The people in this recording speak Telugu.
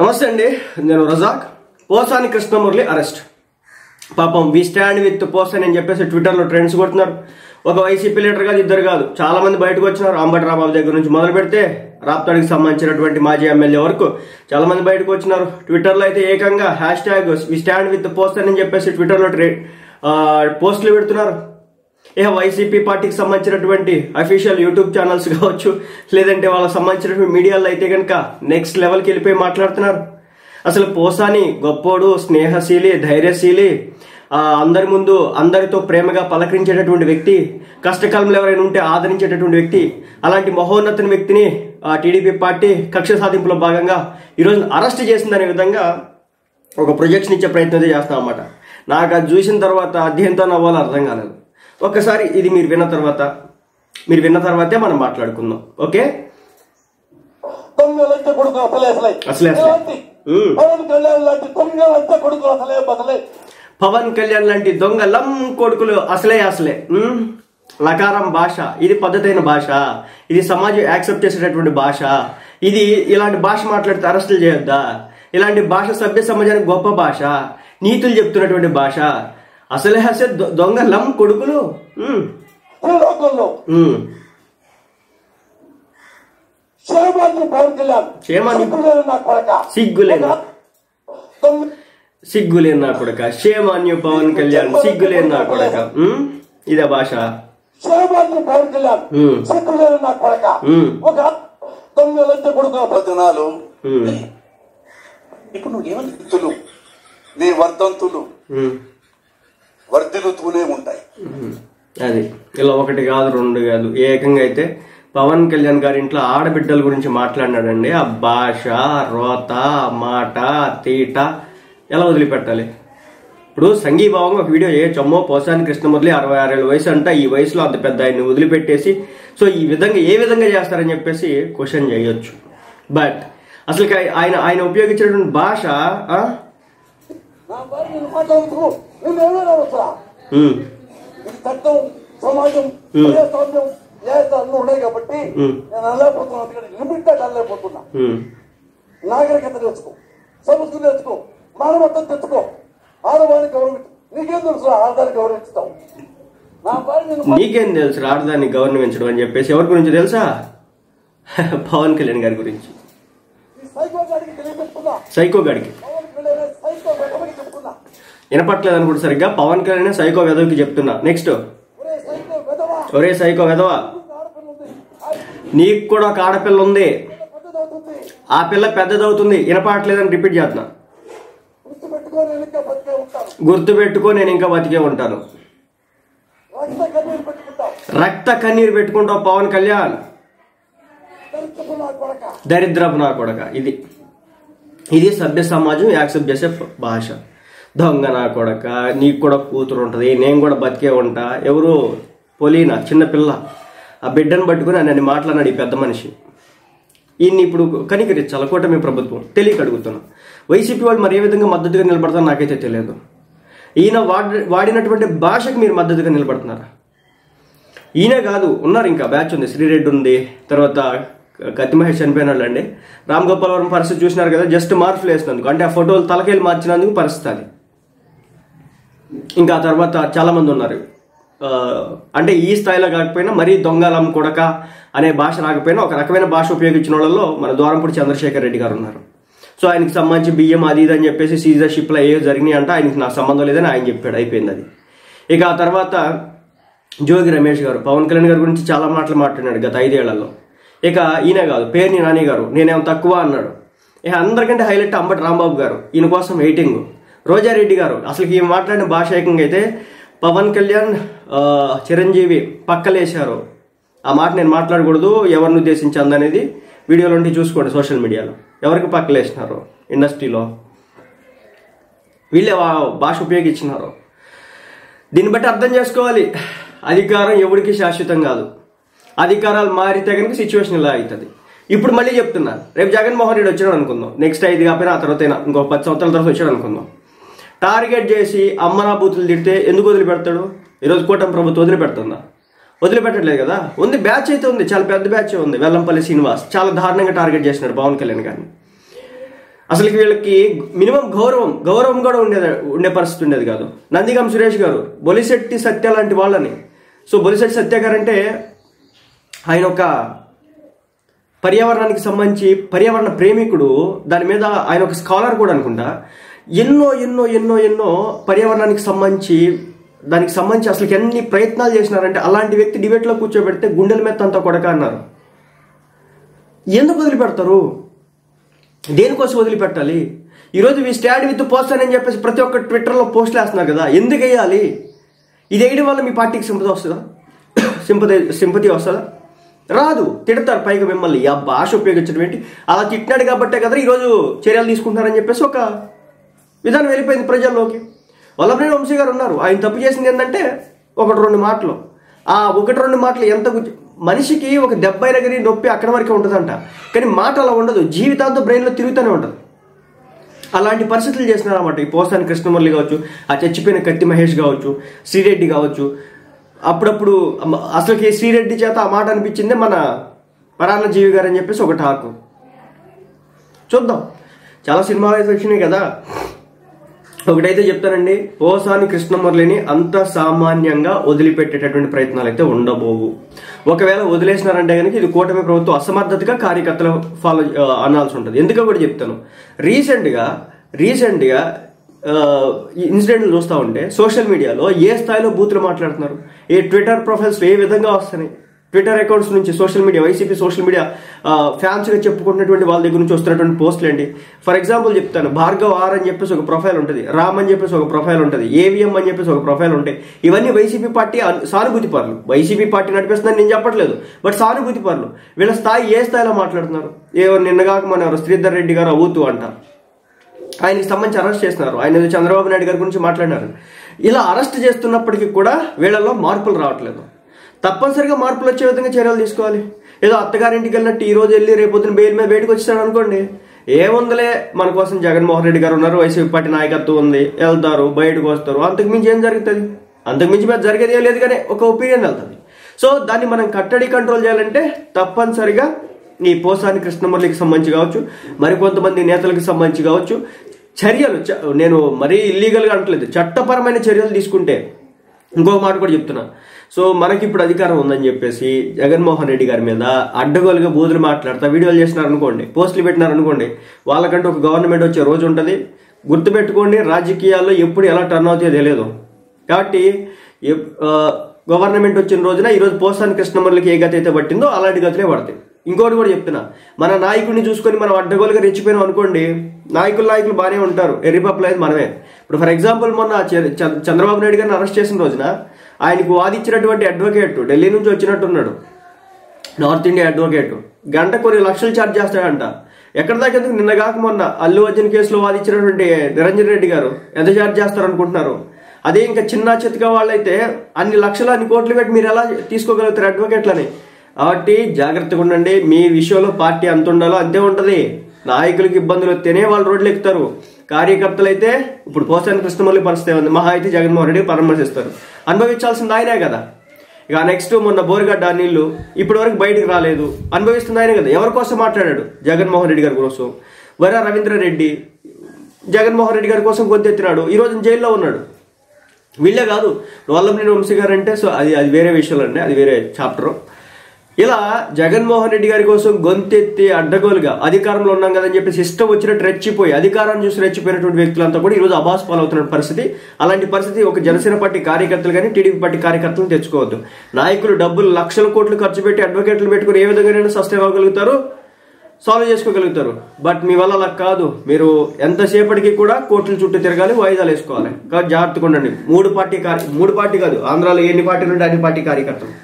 నమస్తే అండి, నేను రజాక్. పోసాని కృష్ణమురళి అరెస్ట్. పాపం వి స్టాండ్ విత్ పోసాని అని చెప్పేసి ట్విట్టర్లో ట్రెండ్స్ కొడుతున్నారు. ఒక వైసీపీ లీడర్ కాదు, ఇద్దరు కాదు, చాలా మంది బయటకు వచ్చినారు. అంబటి రాంబాబు దగ్గర నుంచి మొదలు పెడితే రాప్తాడికి సంబంధించినటువంటి మాజీ ఎమ్మెల్యే వరకు చాలా మంది బయటకు వచ్చినారు. ట్విట్టర్లో అయితే ఏకంగా hash we stand with Posani అని చెప్పేసి ట్విట్టర్లో పోస్టులు పెడుతున్నారు. వైసీపీ పార్టీకి సంబంధించినటువంటి అఫీషియల్ యూట్యూబ్ ఛానల్స్ కావచ్చు, లేదంటే వాళ్ళకి సంబంధించినటువంటి మీడియాలో అయితే కనుక నెక్స్ట్ లెవెల్కి వెళ్ళిపోయి మాట్లాడుతున్నారు. అసలు పోసాని గొప్పోడు, స్నేహశీలి, ధైర్యశీలి, అందరి ముందు అందరితో ప్రేమగా పలకరించేటటువంటి వ్యక్తి, కష్టకాలంలో ఎవరైనా ఉంటే ఆదరించేటటువంటి వ్యక్తి, అలాంటి మహోన్నత వ్యక్తిని టీడీపీ పార్టీ కక్ష సాధింపులో భాగంగా ఈరోజు అరెస్ట్ చేసిందనే విధంగా ఒక ప్రొజెక్షన్ ఇచ్చే ప్రయత్నం చేస్తాం అన్నమాట. నాకు అది చూసిన తర్వాత దేంతో నవ్వాలో అర్థం కాలేదు. ఒక్కసారి ఇది మీరు విన్న తర్వాతే మనం మాట్లాడుకుందాం. ఓకే, పవన్ కళ్యాణ్ లాంటి దొంగ లం కొడుకులు అసలే లకారం భాష. ఇది పద్ధతైన భాష, ఇది సమాజం యాక్సెప్ట్ చేసేటటువంటి భాష. ఇది ఇలాంటి భాష మాట్లాడితే అరెస్టులు చేయొద్దా? ఇలాంటి భాష సభ్య సమాజానికి గొప్ప భాష, నీతులు చెప్తున్నటువంటి భాష. అసలే దొంగ లం కొడుకులు. సిగ్గులేని నా కొడక, షేమాన్యు పవన్ కళ్యాణ్, సిగ్గులేని నా కొడక. ఇదే భాష. ఇప్పుడు నువ్వేమంతులు నీ వర్ధంతులు వర్ధిల్లుతూనే ఉంటాయి. అది ఇలా ఒకటి కాదు, రెండు కాదు, ఏకంగా అయితే పవన్ కళ్యాణ్ గారి ఇంట్లో ఆడబిడ్డల గురించి మాట్లాడినాడండి. ఆ భాష, రోత, మాట, తీట ఎలా వదిలిపెట్టాలి? ఇప్పుడు సంఘీభావంగా ఒక వీడియో చేయొచ్చమ్మో. పోసాని కృష్ణమురళి 66 ఏళ్ళ వయసు అంట. ఈ వయసులో అంత పెద్ద ఆయన్ని వదిలిపెట్టేసి సో ఈ విధంగా ఏ విధంగా చేస్తారని చెప్పేసి క్వశ్చన్ చేయొచ్చు. బట్ అసలు ఆయన ఉపయోగించేటువంటి భాష సమాజం ఉన్నాయి కాబట్టి నేను అనలేకపోతున్నా. లిమిటెడ్ అనలేకపోతున్నా. నాగరికత తెచ్చుకో, సంస్కృతి తెచ్చుకో, మానవత్వం తెచ్చుకో, ఆడవాడిని గౌరవించు. నీకేం తెలుసు ఆడదాన్ని గౌరవించుతావు? నీకేం తెలుసు ఆడదాన్ని గౌరవించడం అని చెప్పేసి? ఎవరి గురించి తెలుసా? పవన్ కళ్యాణ్ గారి గురించి. సైకో గాడికి వినపట్లేదు అనుకుంటే సరిగ్గా. పవన్ కళ్యాణ్ సైకో వెదవికి చెప్తున్నా. నెక్స్ట్, ఒరే సైకో వెదవా, నీకు కూడా ఒక ఆడపిల్ల ఉంది, ఆ పిల్ల పెద్దదవుతుంది, వినపట్లేదని రిపీట్ చేస్తున్నా. గుర్తుపెట్టుకో, నేను ఇంకా బతికే ఉంటాను. రక్త కన్నీరు పెట్టుకుంటావు పవన్ కళ్యాణ్, దరిద్రపు నా కొడక. ఇది సభ్య సమాజం యాక్సెప్ట్ చేసే భాష. దొంగ నా కొడక, నీకు కూడా కూతురు ఉంటుంది, నేను కూడా బతికే ఉంటా. ఎవరు పొలీనా చిన్నపిల్ల, ఆ బిడ్డను పట్టుకుని నన్ను మాట్లాడినాడు ఈ పెద్ద మనిషి. ఈయన్ని ఇప్పుడు కనికరించాలి కూటమి ప్రభుత్వం. తెలియక అడుగుతున్నా, వైసీపీ వాళ్ళు మరి ఏ విధంగా మద్దతుగా నిలబడతారో నాకైతే తెలియదు. ఈయన వాడినటువంటి భాషకు మీరు మద్దతుగా నిలబడుతున్నారా? ఈయన కాదు, ఉన్నారు ఇంకా బ్యాచ్ ఉంది. శ్రీరెడ్డి ఉంది, తర్వాత కత్తి మహేష్ చనిపోయినాడు అండి. రామ్ గోపాల్ వర్మ పరిస్థితి చూసినారు కదా, జస్ట్ మార్పులు వేసినందుకు, అంటే ఆ ఫోటోలు తలకేళ్ళు మార్చినందుకు పరిస్థితి అది. ఇంకా ఆ తర్వాత చాలా మంది ఉన్నారు, అంటే ఈ స్థాయిలో కాకపోయినా మరీ దొంగలం కొడక అనే భాష రాకపోయినా ఒక రకమైన భాష ఉపయోగించిన వాళ్ళలో మన ద్వారంపూడి చంద్రశేఖర్ రెడ్డి గారు ఉన్నారు. సో ఆయనకి సంబంధించి బియ్యం అది ఇది అని చెప్పేసి సీజర్షిప్లో ఏ జరిగినాయి అంటే ఆయనకి నాకు సంబంధం లేదని ఆయన చెప్పాడు, అయిపోయింది అది. ఇక ఆ తర్వాత జోగి రమేష్ గారు పవన్ కళ్యాణ్ గారి గురించి చాలా మాటలు మాట్లాడినాడు గత 5 ఏళ్లలో. ఇక ఈయన కాదు, పేర్ని నాని గారు నేనేం తక్కువ అన్నాడు. ఇక అందరికంటే హైలైట్ అంబటి రాంబాబు గారు, ఈయన కోసం వెయిటింగ్. రోజారెడ్డి గారు అసలు ఈ మాట్లాడిన భాష ఏకంగా అయితే పవన్ కళ్యాణ్ చిరంజీవి పక్కలేశారు. ఆ మాట నేను మాట్లాడకూడదు, ఎవరిని ఉద్దేశించి అందనేది వీడియోలో ఉంటే చూసుకోండి సోషల్ మీడియాలో. ఎవరికి పక్కలేసినారు ఇండస్ట్రీలో, వీళ్ళే భాష ఉపయోగించినారు. దీన్ని బట్టి అర్థం చేసుకోవాలి, అధికారం ఎవరికి శాశ్వతం కాదు. అధికారాలు మారితే కనుక సిచ్యువేషన్ ఇలా అవుతుంది. ఇప్పుడు మళ్ళీ చెప్తున్నా, రేపు జగన్మోహన్ రెడ్డి వచ్చాడు అనుకుందాం, నెక్స్ట్ 5 కాకపోయినా ఆ తర్వాత ఇంకో 10 సంవత్సరాల తర్వాత వచ్చాడు అనుకుందాం. టార్గెట్ చేసి అమ్మనా బూతులు తిడితే ఎందుకు వదిలిపెడతాడు? ఈరోజు కూటమి ప్రభుత్వం వదిలిపెడుతుందా? వదిలిపెట్టట్లేదు కదా. ఉంది, బ్యాచ్ అయితే ఉంది, చాలా పెద్ద బ్యాచ్ ఉంది. వెల్లంపల్లి శ్రీనివాస్ చాలా దారుణంగా టార్గెట్ చేసినాడు పవన్ కళ్యాణ్ గారిని. అసలుకి వీళ్ళకి మినిమం గౌరవం కూడా ఉండే పరిస్థితి ఉండేది కాదు. నందిగం సురేష్ గారు, బొలిశెట్టి సత్య లాంటి వాళ్ళని. సో బొలిశెట్టి సత్య గారు అంటే ఆయన ఒక పర్యావరణానికి సంబంధించి పర్యావరణ ప్రేమికుడు, దాని మీద ఆయన ఒక స్కాలర్ కూడా అనుకుంటా. ఎన్నో ఎన్నో ఎన్నో ఎన్నో పర్యావరణానికి సంబంధించి అసలు ఎన్ని ప్రయత్నాలు చేసినారంటే, అలాంటి వ్యక్తి డిబేట్లో కూర్చోబెడితే గుండెల మెత్త అంతా కొడక అన్నారు. ఎందుకు వదిలిపెడతారు? దేనికోసం వదిలిపెట్టాలి? ఈరోజు వి స్టాండ్ విత్ పోస్టర్ అని చెప్పేసి ప్రతి ఒక్క ట్విట్టర్లో పోస్టులు వేస్తున్నారు కదా, ఎందుకు వేయాలి? ఇది వేయడం వల్ల మీ పార్టీకి సింపతి వస్తుందా? రాదు. తిడతారు పైగా మిమ్మల్ని. ఆ భాష ఉపయోగించడం ఏంటి? అలా తిట్టినాడు కాబట్టే కదా ఈరోజు చర్యలు తీసుకుంటున్నారని చెప్పేసి ఒక విధానం వెళ్ళిపోయింది ప్రజల్లోకి. వల్లభనేని వంశీ గారు ఉన్నారు, ఆయన తప్పు చేసింది ఏంటంటే 1-2 మాటలు. ఆ 1-2 మాటలు ఎంత మనిషికి ఒక దెబ్బ అయినగరి నొప్పి అక్కడ వరకే ఉంటుందంట, కానీ మాట అలా ఉండదు, జీవితాంతం బ్రెయిన్లో తిరుగుతూనే ఉంటుంది. అలాంటి పరిస్థితులు చేసినారన్నమాట. ఈ పోసాని కృష్ణమురళి కావచ్చు, ఆ చచ్చిపోయిన కత్తి మహేష్ కావచ్చు, శ్రీరెడ్డి కావచ్చు. అప్పుడప్పుడు అసలుకి శ్రీరెడ్డి చేత ఆ మాట అనిపించిందే మన పరాన్న జీవి గారు అని చెప్పేసి ఒక టాకు. చూద్దాం, చాలా సినిమాలు అయితే వచ్చినాయి కదా. ఒకటైతే చెప్తానండి, పోసాని కృష్ణమురళిని అంత సామాన్యంగా వదిలిపెట్టేటటువంటి ప్రయత్నాలు అయితే ఉండబోవు. ఒకవేళ వదిలేసినారంటే కనుక ఇది కూటమి ప్రభుత్వం అసమర్థతగా కార్యకర్తలు ఫాలో అనాల్సి ఉంటుంది. ఎందుకో కూడా చెప్తాను. రీసెంట్గా ఇన్సిడెంట్లు చూస్తూ ఉంటే సోషల్ మీడియాలో ఏ స్థాయిలో బూతులు మాట్లాడుతున్నారు, ఏ ట్విట్టర్ ప్రొఫైల్స్ ఏ విధంగా వస్తున్నాయి, ట్విట్టర్ అకౌంట్స్ నుంచి social media, YCP social media ఫ్యాన్స్గా చెప్పుకుంటున్నటువంటి వాళ్ళ దగ్గర నుంచి వస్తున్నటువంటి పోస్టులు ఏంటి. ఫర్ ఎగ్జాంపుల్ చెప్తాను, భార్గవ్ ఆర్ అని చెప్పేసి ఒక ప్రొఫైల్ ఉంటుంది, రామ్ అని చెప్పేసి ఒక ప్రొఫైల్ ఉంటుంది, ఏవిఎం అని చెప్పేసి ఒక ప్రొఫైల్ ఉంటాయి. ఇవన్నీ వైసీపీ పార్టీ సానుభూతి పరులు. వైసీపీ పార్టీ నడిపిస్తుందని నేను చెప్పట్లేదు, బట్ సానుభూతి పరులు. వీళ్ళ స్థాయి ఏ స్థాయిలో మాట్లాడుతున్నారు. నిన్నగాక మన శ్రీధర్ రెడ్డి గారు అవుతూ అంట, ఆయనకి సంబంధించి అరెస్ట్ చేస్తున్నారు. ఆయన చంద్రబాబు నాయుడు గారి గురించి మాట్లాడినారు. ఇలా అరెస్ట్ చేస్తున్నప్పటికీ కూడా వీళ్ళలో మార్పులు రావట్లేదు. తప్పనిసరిగా మార్పులు వచ్చే విధంగా చర్యలు తీసుకోవాలి. ఏదో అత్తగారింటికి వెళ్ళినట్టు ఈ రోజు వెళ్ళి రేపొద్దున బెయిల్ మీద బయటకు వచ్చాడు అనుకోండి, ఏముందలే మన కోసం జగన్మోహన్ రెడ్డి గారు ఉన్నారు, వైసీపీ పార్టీ నాయకత్వం ఉంది, వెళ్తారు బయటకు వస్తారు, అంతకుమించి ఏం జరుగుతుంది? అంతకుమించి మీద జరిగేది ఏం లేదు, కానీ ఒక ఒపీనియన్ వెళ్తుంది. సో దాన్ని మనం కట్టడి కంట్రోల్ చేయాలంటే తప్పనిసరిగా ఈ పోసాని కృష్ణమురళికి సంబంధించి కావచ్చు, మరికొంతమంది నేతలకు సంబంధించి కావచ్చు, చర్యలు నేను మరీ ఇల్లీగల్గా అంటలేదు, చట్టపరమైన చర్యలు తీసుకుంటే. ఇంకొక మాట కూడా చెప్తున్నా. సో మనకి ఇప్పుడు అధికారం ఉందని చెప్పేసి జగన్మోహన్ రెడ్డి గారి మీద అడ్డగోలుగా బూతులు మాట్లాడతా వీడియోలు చేసినారనుకోండి, పోస్టులు పెట్టినారనుకోండి, వాళ్ళకంటే ఒక గవర్నమెంట్ వచ్చే రోజు ఉంటుంది. గుర్తుపెట్టుకోండి, రాజకీయాల్లో ఎప్పుడు ఎలా టర్న్ అవుతాయో తెలియదు. కాబట్టి గవర్నమెంట్ వచ్చిన రోజున ఈరోజు పోసాని కృష్ణమురళికి ఏ గతి అయితే పట్టిందో అలాంటి గతులే పడతాయి. ఇంకోటి కూడా చెప్తున్నా, మన నాయకుడిని చూసుకొని మనం అడ్డగోలుగా రెచ్చిపోయినాం అనుకోండి, నాయకులు బాగానే ఉంటారు, ఎర్రిపప్పులు అయితే మనమే. ఇప్పుడు ఫర్ ఎగ్జాంపుల్ మొన్న చంద్రబాబు నాయుడు గారిని అరెస్ట్ చేసిన రోజున ఆయనకు వాదించినటువంటి అడ్వకేట్ ఢిల్లీ నుంచి వచ్చినట్టున్నాడు, నార్త్ ఇండియా అడ్వకేట్, గంట కొన్ని లక్షలు ఛార్జ్ చేస్తాడంట. ఎక్కడ దాకా ఎందుకు, నిన్నగాక మొన్న అల్లు అర్జున్ కేసులో వాదించినటువంటి నిరంజన్ రెడ్డి గారు ఎంత ఛార్జ్ చేస్తారు అనుకుంటున్నారు? అదే ఇంకా చిన్న చితక వాళ్ళైతే అన్ని లక్షలు అన్ని కోట్లు పెట్టి మీరు ఎలా తీసుకోగలుగుతారు అడ్వకేట్లని? కాబట్టి జాగ్రత్తగా ఉండండి. మీ విషయంలో పార్టీ అంత ఉండాలో అంతే ఉంటుంది. నాయకులకు ఇబ్బందులు వస్తేనే వాళ్ళు రోడ్లు ఎక్కుతారు. కార్యకర్తలు అయితే ఇప్పుడు పోసాని కృష్ణమురళి పరిస్థితి ఉంది, మహా అయితే జగన్మోహన్ రెడ్డి పరామర్శిస్తారు, అనుభవించాల్సింది ఆయనే కదా. ఇక నెక్స్ట్ మొన్న బోరుగడ్డ నీళ్లు ఇప్పటి వరకు బయటకు రాలేదు, అనుభవిస్తుంది ఆయనే కదా. ఎవరి కోసం మాట్లాడాడు? జగన్మోహన్ రెడ్డి గారి కోసం. వర రవీంద్రారెడ్డి జగన్మోహన్ రెడ్డి గారి కోసం గొంతెత్తినాడు, ఈ రోజు జైల్లో ఉన్నాడు. వీళ్ళే కాదు, వల్లభనేని వంశీ గారు అంటే సో అది వేరే విషయాలు అండి, అది వేరే చాప్టర్. ఇలా జగన్మోహన్ రెడ్డి గారి కోసం గొంతెత్తి అడ్డగోలుగా అధికారంలో ఉన్నాం కదని చెప్పేసి ఇష్టం వచ్చినట్టు రెచ్చిపోయి అధికారాన్ని చూసి రెచ్చిపోయినటువంటి వ్యక్తులంతా కూడా ఈరోజు అబాస్ పాలవుతున్న పరిస్థితి. అలాంటి పరిస్థితి ఒక జనసేన పార్టీ కార్యకర్తలు కానీ టీడీపీ పార్టీ కార్యకర్తలను తెచ్చుకోవద్దు. నాయకులు డబ్బులు లక్షల కోట్లు ఖర్చు పెట్టి అడ్వకేట్లు పెట్టుకుని ఏ విధంగా సస్టైన్ అవ్వగలుగుతారు, సాల్వ్ చేసుకోగలుగుతారు. బట్ మీ వల్ల అలా కాదు. మీరు ఎంతసేపటికి కూడా కోర్టుల చుట్టూ తిరగాలి, వాయిదాలు వేసుకోవాలి. కాబట్టి జాగ్రత్తగా ఉండండి. మూడు పార్టీ కాదు, ఆంధ్రాలో ఎన్ని పార్టీలు ఉంటే అన్ని పార్టీ కార్యకర్తలు.